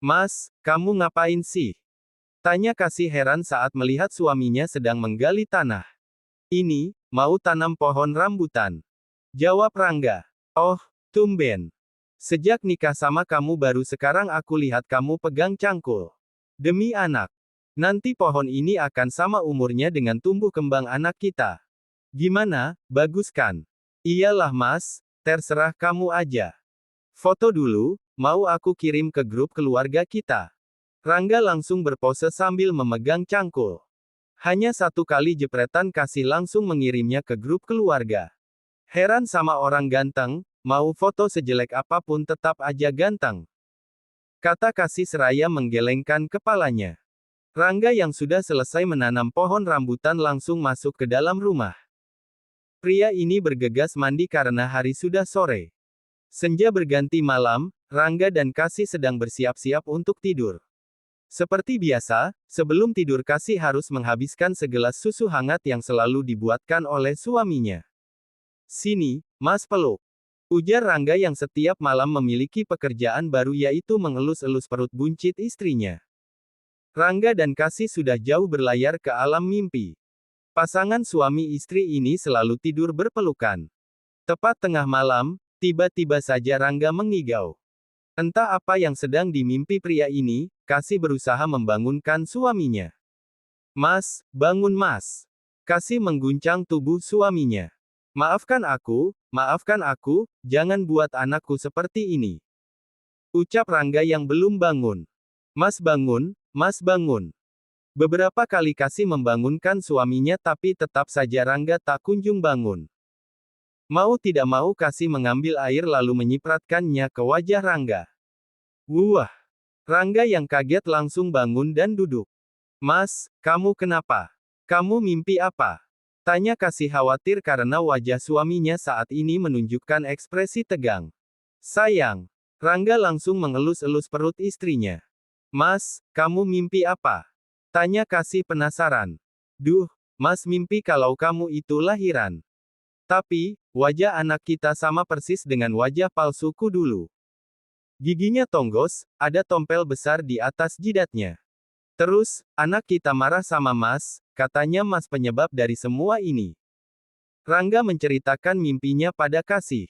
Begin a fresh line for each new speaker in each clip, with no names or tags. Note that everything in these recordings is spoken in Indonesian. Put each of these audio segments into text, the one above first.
Mas, kamu ngapain sih? Tanya Kasih heran saat melihat suaminya sedang menggali tanah. Ini, mau tanam pohon rambutan. Jawab Rangga. Oh, tumben. Sejak nikah sama kamu baru sekarang aku lihat kamu pegang cangkul. Demi anak. Nanti pohon ini akan sama umurnya dengan tumbuh kembang anak kita. Gimana, bagus kan? Iyalah mas, terserah kamu aja. Foto dulu, mau aku kirim ke grup keluarga kita. Rangga langsung berpose sambil memegang cangkul. Hanya satu kali jepretan Kasih langsung mengirimnya ke grup keluarga. Heran sama orang ganteng, mau foto sejelek apapun tetap aja ganteng. Kata Kasih seraya menggelengkan kepalanya. Rangga yang sudah selesai menanam pohon rambutan langsung masuk ke dalam rumah. Pria ini bergegas mandi karena hari sudah sore. Senja berganti malam, Rangga dan Kasih sedang bersiap-siap untuk tidur. Seperti biasa, sebelum tidur Kasih harus menghabiskan segelas susu hangat yang selalu dibuatkan oleh suaminya. Sini, Mas peluk. Ujar Rangga yang setiap malam memiliki pekerjaan baru yaitu mengelus-elus perut buncit istrinya. Rangga dan Kasih sudah jauh berlayar ke alam mimpi. Pasangan suami istri ini selalu tidur berpelukan. Tepat tengah malam, tiba-tiba saja Rangga mengigau. Entah apa yang sedang dimimpi pria ini, Kasih berusaha membangunkan suaminya. Mas, bangun mas. Kasih mengguncang tubuh suaminya. Maafkan aku, jangan buat anakku seperti ini. Ucap Rangga yang belum bangun. Mas bangun, mas bangun. Beberapa kali Kasih membangunkan suaminya tapi tetap saja Rangga tak kunjung bangun. Mau tidak mau Kasih mengambil air lalu menyipratkannya ke wajah Rangga. Wah! Rangga yang kaget langsung bangun dan duduk. Mas, kamu kenapa? Kamu mimpi apa? Tanya Kasih khawatir karena wajah suaminya saat ini menunjukkan ekspresi tegang. Sayang. Rangga langsung mengelus-elus perut istrinya. Mas, kamu mimpi apa? Tanya Kasih penasaran. Duh, Mas mimpi kalau kamu itu lahiran. Tapi, wajah anak kita sama persis dengan wajah palsuku dulu. Giginya tonggos, ada tompel besar di atas jidatnya. Terus, anak kita marah sama Mas, katanya Mas penyebab dari semua ini. Rangga menceritakan mimpinya pada Kasih.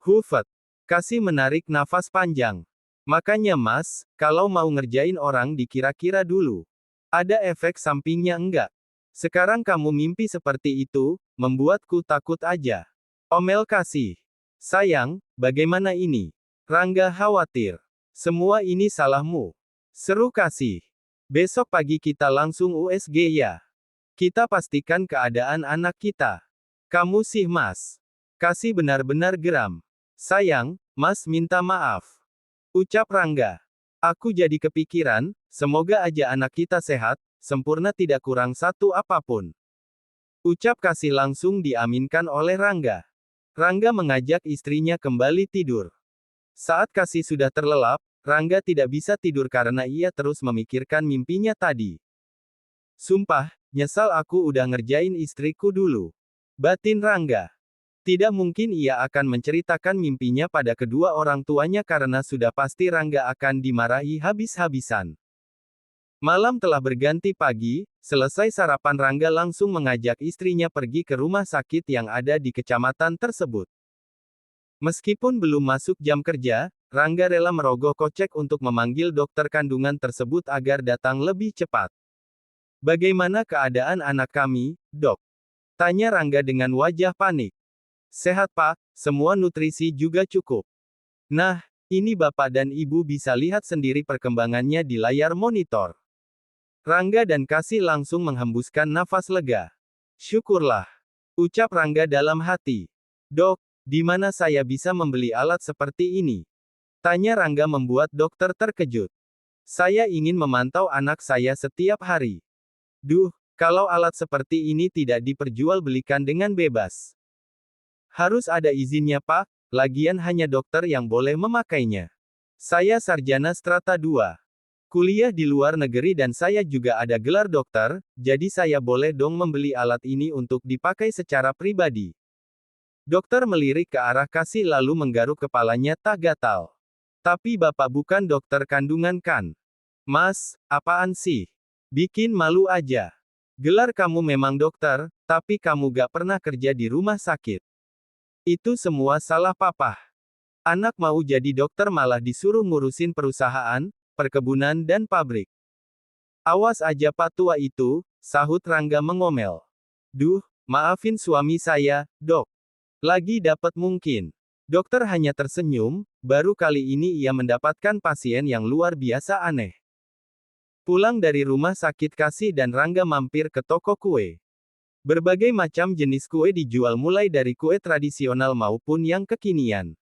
Hufet. Kasih menarik nafas panjang. Makanya Mas, kalau mau ngerjain orang dikira-kira dulu. Ada efek sampingnya enggak? Sekarang kamu mimpi seperti itu, membuatku takut aja. Omel Kasih. Sayang, bagaimana ini? Rangga khawatir. Semua ini salahmu. Seru Kasih. Besok pagi kita langsung USG ya. Kita pastikan keadaan anak kita. Kamu sih Mas. Kasih benar-benar geram. Sayang, Mas minta maaf. Ucap Rangga. Aku jadi kepikiran, semoga aja anak kita sehat, sempurna tidak kurang satu apapun. Ucap Kasih langsung diaminkan oleh Rangga. Rangga mengajak istrinya kembali tidur. Saat Kasih sudah terlelap, Rangga tidak bisa tidur karena ia terus memikirkan mimpinya tadi. Sumpah, nyesal aku udah ngerjain istriku dulu. Batin Rangga. Tidak mungkin ia akan menceritakan mimpinya pada kedua orang tuanya karena sudah pasti Rangga akan dimarahi habis-habisan. Malam telah berganti pagi, selesai sarapan Rangga langsung mengajak istrinya pergi ke rumah sakit yang ada di kecamatan tersebut. Meskipun belum masuk jam kerja, Rangga rela merogoh kocek untuk memanggil dokter kandungan tersebut agar datang lebih cepat. Bagaimana keadaan anak kami, dok? Tanya Rangga dengan wajah panik. Sehat pak, semua nutrisi juga cukup. Nah, ini bapak dan ibu bisa lihat sendiri perkembangannya di layar monitor. Rangga dan Kasih langsung menghembuskan nafas lega. Syukurlah. Ucap Rangga dalam hati. Dok, di mana saya bisa membeli alat seperti ini? Tanya Rangga membuat dokter terkejut. Saya ingin memantau anak saya setiap hari. Duh, kalau alat seperti ini tidak diperjualbelikan dengan bebas. Harus ada izinnya pak, lagian hanya dokter yang boleh memakainya. Saya sarjana strata 2. Kuliah di luar negeri dan saya juga ada gelar dokter, jadi saya boleh dong membeli alat ini untuk dipakai secara pribadi. Dokter melirik ke arah Kasih lalu menggaruk kepalanya tak gatal. Tapi bapak bukan dokter kandungan kan? Mas, apaan sih? Bikin malu aja. Gelar kamu memang dokter, tapi kamu gak pernah kerja di rumah sakit. Itu semua salah papa. Anak mau jadi dokter malah disuruh ngurusin perusahaan, perkebunan dan pabrik. Awas aja Pak tua itu, sahut Rangga mengomel. Duh, maafin suami saya, dok. Lagi dapat mungkin. Dokter hanya tersenyum, baru kali ini ia mendapatkan pasien yang luar biasa aneh. Pulang dari rumah sakit Kasih dan Rangga mampir ke toko kue. Berbagai macam jenis kue dijual mulai dari kue tradisional maupun yang kekinian.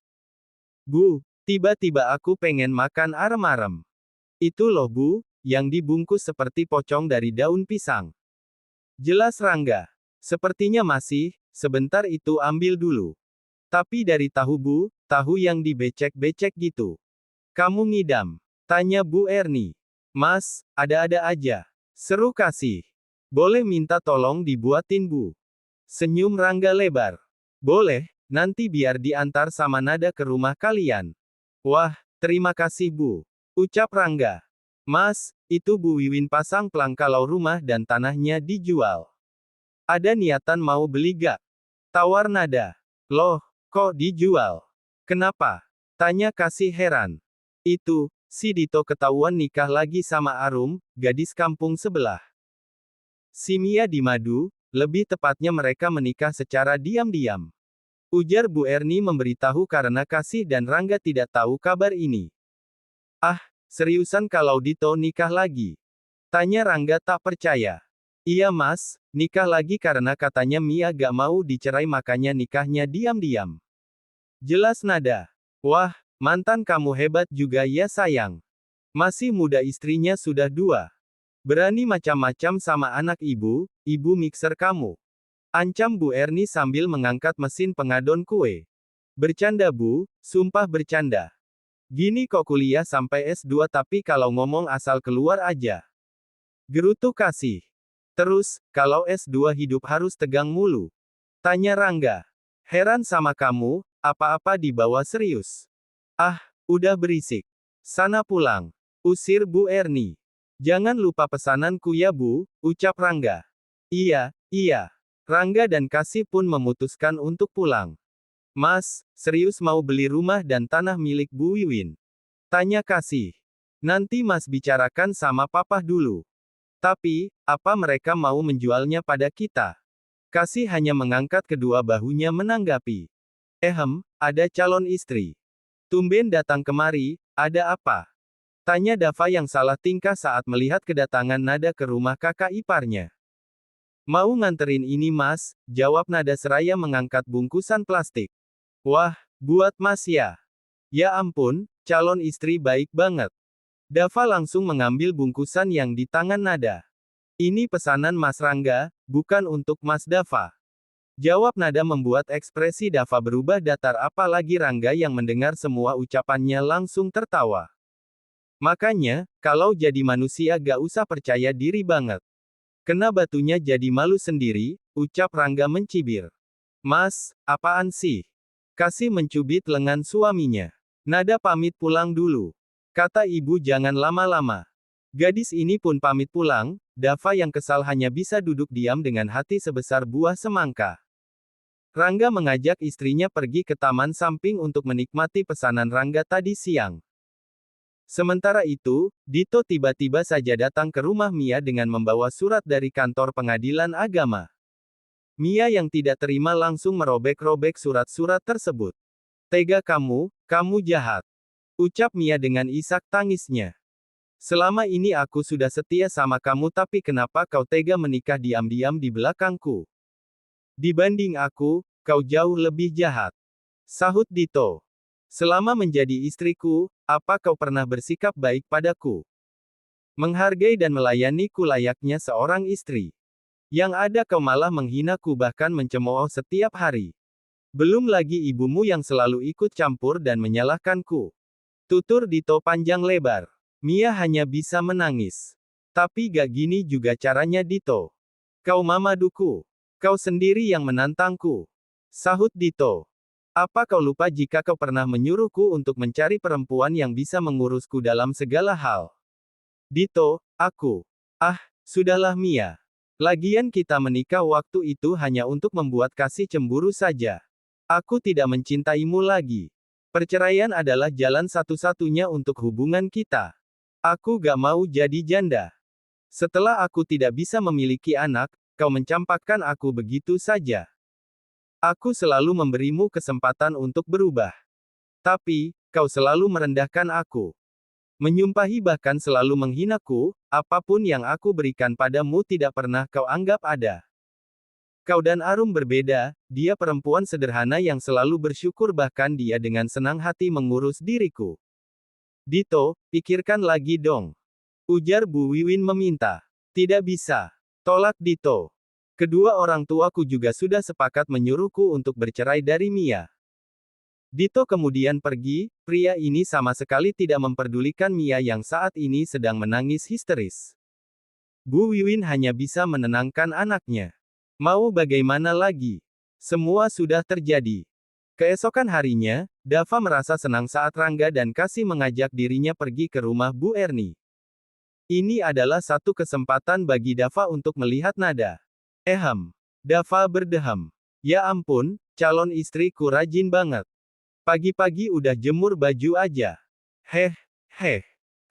Bu, tiba-tiba aku pengen makan arem-arem. Itu loh Bu, yang dibungkus seperti pocong dari daun pisang. Jelas Rangga. Sepertinya masih, sebentar itu ambil dulu. Tapi dari tahu Bu, tahu yang dibecek-becek gitu. Kamu ngidam? Tanya Bu Erni. Mas, ada-ada aja. Seru Kasih. Boleh minta tolong dibuatin Bu? Senyum Rangga lebar. Boleh, nanti biar diantar sama Nada ke rumah kalian. Wah, terima kasih Bu. Ucap Rangga. Mas, itu Bu Wiwin pasang pelang kalau rumah dan tanahnya dijual. Ada niatan mau beli gak? Tawar Nada. Loh, kok dijual? Kenapa? Tanya Kasih heran. Itu, si Dito ketahuan nikah lagi sama Arum, gadis kampung sebelah. Si Mia di Madu, lebih tepatnya mereka menikah secara diam-diam. Ujar Bu Erni memberitahu karena Kasih dan Rangga tidak tahu kabar ini. Ah, seriusan kalau Dito nikah lagi? Tanya Rangga tak percaya. Iya Mas, nikah lagi karena katanya Mia gak mau dicerai makanya nikahnya diam-diam. Jelas Nada. Wah, mantan kamu hebat juga ya sayang. Masih muda istrinya sudah 2. Berani macam-macam sama anak ibu mixer kamu. Ancam Bu Erni sambil mengangkat mesin pengadon kue. Bercanda Bu, sumpah bercanda. Gini kok kuliah sampai S2 tapi kalau ngomong asal keluar aja. Gerutu Kasih. Terus, kalau S2 hidup harus tegang mulu? Tanya Rangga. Heran sama kamu, apa-apa dibawa serius. Ah, udah berisik. Sana pulang. Usir Bu Erni. Jangan lupa pesananku ya Bu, ucap Rangga. Iya, iya. Rangga dan Kasih pun memutuskan untuk pulang. Mas, serius mau beli rumah dan tanah milik Bu Wiwin? Tanya Kasih. Nanti Mas bicarakan sama Papa dulu. Tapi, apa mereka mau menjualnya pada kita? Kasih hanya mengangkat kedua bahunya menanggapi. Ada calon istri. Tumben datang kemari, ada apa? Tanya Dava yang salah tingkah saat melihat kedatangan Nada ke rumah kakak iparnya. Mau nganterin ini Mas, jawab Nada seraya mengangkat bungkusan plastik. Wah, buat Mas ya? Ya ampun, calon istri baik banget. Dava langsung mengambil bungkusan yang di tangan Nada. Ini pesanan Mas Rangga, bukan untuk Mas Dava. Jawab Nada membuat ekspresi Dava berubah datar apalagi Rangga yang mendengar semua ucapannya langsung tertawa. Makanya, kalau jadi manusia gak usah percaya diri banget. Kena batunya jadi malu sendiri, ucap Rangga mencibir. Mas, apaan sih? Kasih mencubit lengan suaminya. Nada pamit pulang dulu. Kata ibu jangan lama-lama. Gadis ini pun pamit pulang, Dava yang kesal hanya bisa duduk diam dengan hati sebesar buah semangka. Rangga mengajak istrinya pergi ke taman samping untuk menikmati pesanan Rangga tadi siang. Sementara itu, Dito tiba-tiba saja datang ke rumah Mia dengan membawa surat dari kantor pengadilan agama. Mia yang tidak terima langsung merobek-robek surat-surat tersebut. Tega kamu jahat. Ucap Mia dengan isak tangisnya. Selama ini aku sudah setia sama kamu tapi kenapa kau tega menikah diam-diam di belakangku? Dibanding aku, kau jauh lebih jahat. Sahut Dito. Selama menjadi istriku, apa kau pernah bersikap baik padaku? Menghargai dan melayaniku layaknya seorang istri. Yang ada kau malah menghinaku bahkan mencemooh setiap hari. Belum lagi ibumu yang selalu ikut campur dan menyalahkanku. Tutur Dito panjang lebar. Mia hanya bisa menangis. Tapi gak gini juga caranya Dito. Kau mamaduku. Kau sendiri yang menantangku. Sahut Dito. Apa kau lupa jika kau pernah menyuruhku untuk mencari perempuan yang bisa mengurusku dalam segala hal? Dito, aku. Ah, sudahlah Mia. Lagian kita menikah waktu itu hanya untuk membuat kasih cemburu saja. Aku tidak mencintaimu lagi. Perceraian adalah jalan satu-satunya untuk hubungan kita. Aku gak mau jadi janda. Setelah aku tidak bisa memiliki anak, kau mencampakkan aku begitu saja. Aku selalu memberimu kesempatan untuk berubah. Tapi, kau selalu merendahkan aku. Menyumpahi bahkan selalu menghinaku, apapun yang aku berikan padamu tidak pernah kau anggap ada. Kau dan Arum berbeda, dia perempuan sederhana yang selalu bersyukur bahkan dia dengan senang hati mengurus diriku. Dito, pikirkan lagi dong. Ujar Bu Wiwin meminta. Tidak bisa. Tolak Dito. Kedua orang tuaku juga sudah sepakat menyuruhku untuk bercerai dari Mia. Dito kemudian pergi, pria ini sama sekali tidak memperdulikan Mia yang saat ini sedang menangis histeris. Bu Wiwin hanya bisa menenangkan anaknya. Mau bagaimana lagi? Semua sudah terjadi. Keesokan harinya, Dava merasa senang saat Rangga dan Kasih mengajak dirinya pergi ke rumah Bu Erni. Ini adalah satu kesempatan bagi Dava untuk melihat Nada. Dava berdeham. Ya ampun, calon istriku rajin banget. Pagi-pagi udah jemur baju aja. Heh.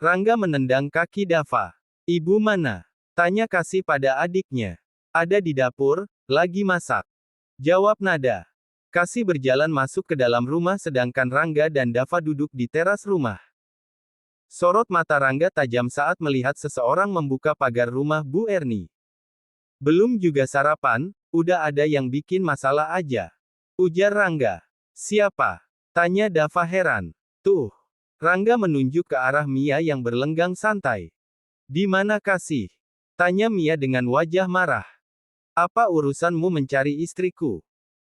Rangga menendang kaki Dava. Ibu mana? Tanya Kasih pada adiknya. Ada di dapur, lagi masak. Jawab Nada. Kasih berjalan masuk ke dalam rumah sedangkan Rangga dan Dava duduk di teras rumah. Sorot mata Rangga tajam saat melihat seseorang membuka pagar rumah Bu Erni. Belum juga sarapan, udah ada yang bikin masalah aja. Ujar Rangga. Siapa? Tanya Dava heran. Tuh. Rangga menunjuk ke arah Mia yang berlenggang santai. Di mana Kasih? Tanya Mia dengan wajah marah. Apa urusanmu mencari istriku?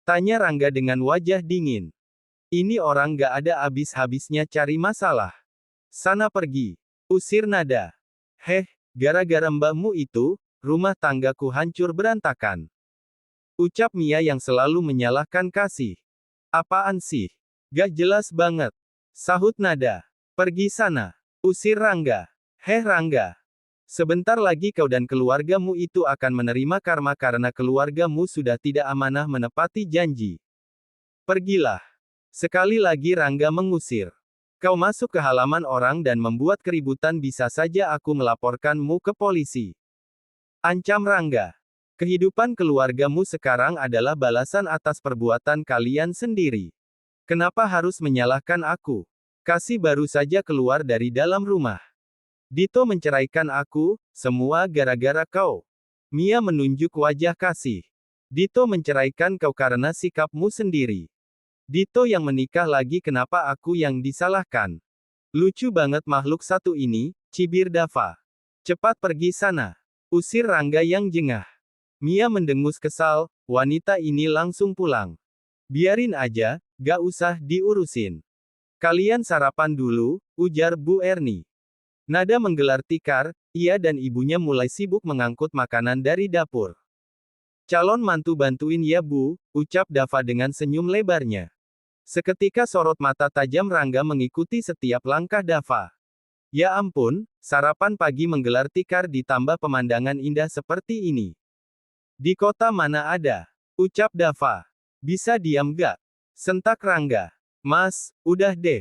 Tanya Rangga dengan wajah dingin. Ini orang gak ada habis-habisnya cari masalah. Sana pergi. Usir Nada. Gara-gara mbakmu itu, rumah tanggaku hancur berantakan. Ucap Mia yang selalu menyalahkan Kasih. Apaan sih? Gak jelas banget. Sahut Nada. Pergi sana. Usir Rangga. Rangga. Sebentar lagi kau dan keluargamu itu akan menerima karma karena keluargamu sudah tidak amanah menepati janji. Pergilah. Sekali lagi Rangga mengusir. Kau masuk ke halaman orang dan membuat keributan bisa saja aku melaporkanmu ke polisi. Ancam Rangga. Kehidupan keluargamu sekarang adalah balasan atas perbuatan kalian sendiri. Kenapa harus menyalahkan aku? Kasih baru saja keluar dari dalam rumah. Dito menceraikan aku, semua gara-gara kau. Mia menunjuk wajah Kasih. Dito menceraikan kau karena sikapmu sendiri. Dito yang menikah lagi kenapa aku yang disalahkan? Lucu banget makhluk satu ini, cibir Dava. Cepat pergi sana. Usir Rangga yang jengah. Mia mendengus kesal, wanita ini langsung pulang. Biarin aja, gak usah diurusin. Kalian sarapan dulu, ujar Bu Erni. Nada menggelar tikar, ia dan ibunya mulai sibuk mengangkut makanan dari dapur. Calon mantu bantuin ya Bu, ucap Dava dengan senyum lebarnya. Seketika sorot mata tajam Rangga mengikuti setiap langkah Dava. Ya ampun, sarapan pagi menggelar tikar ditambah pemandangan indah seperti ini. Di kota mana ada? Ucap Dava. Bisa diam gak? Sentak Rangga. Mas, udah deh.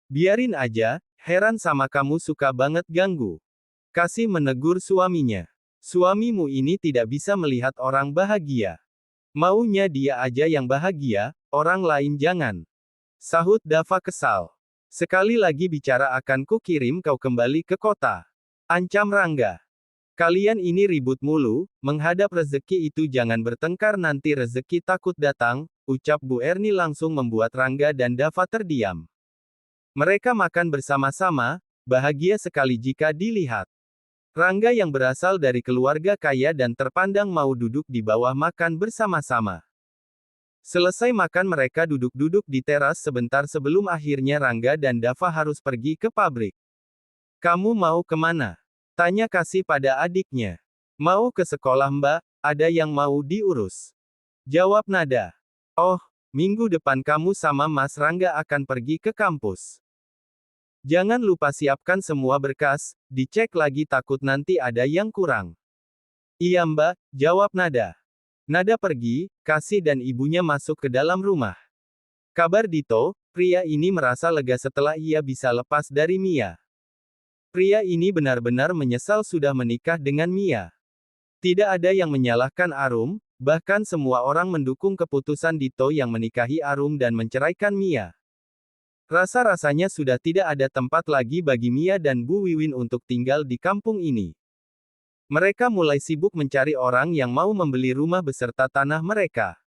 Biarin aja, heran sama kamu suka banget ganggu. Kasih menegur suaminya. Suamimu ini tidak bisa melihat orang bahagia. Maunya dia aja yang bahagia, orang lain jangan. Sahut Dava kesal. Sekali lagi bicara akan ku kirim kau kembali ke kota. Ancam Rangga. Kalian ini ribut mulu, menghadap rezeki itu jangan bertengkar nanti rezeki takut datang, ucap Bu Erni langsung membuat Rangga dan Dava terdiam. Mereka makan bersama-sama, bahagia sekali jika dilihat. Rangga yang berasal dari keluarga kaya dan terpandang mau duduk di bawah makan bersama-sama. Selesai makan mereka duduk-duduk di teras sebentar sebelum akhirnya Rangga dan Dava harus pergi ke pabrik. Kamu mau kemana? Tanya Kasih pada adiknya. Mau ke sekolah Mbak, ada yang mau diurus. Jawab Nada. Oh, Minggu depan kamu sama Mas Rangga akan pergi ke kampus. Jangan lupa siapkan semua berkas, dicek lagi takut nanti ada yang kurang. Iya Mbak, jawab Nada. Nada pergi, Kasih dan ibunya masuk ke dalam rumah. Kabar Dito, pria ini merasa lega setelah ia bisa lepas dari Mia. Pria ini benar-benar menyesal sudah menikah dengan Mia. Tidak ada yang menyalahkan Arum, bahkan semua orang mendukung keputusan Dito yang menikahi Arum dan menceraikan Mia. Rasa-rasanya sudah tidak ada tempat lagi bagi Mia dan Bu Wiwin untuk tinggal di kampung ini. Mereka mulai sibuk mencari orang yang mau membeli rumah beserta tanah mereka.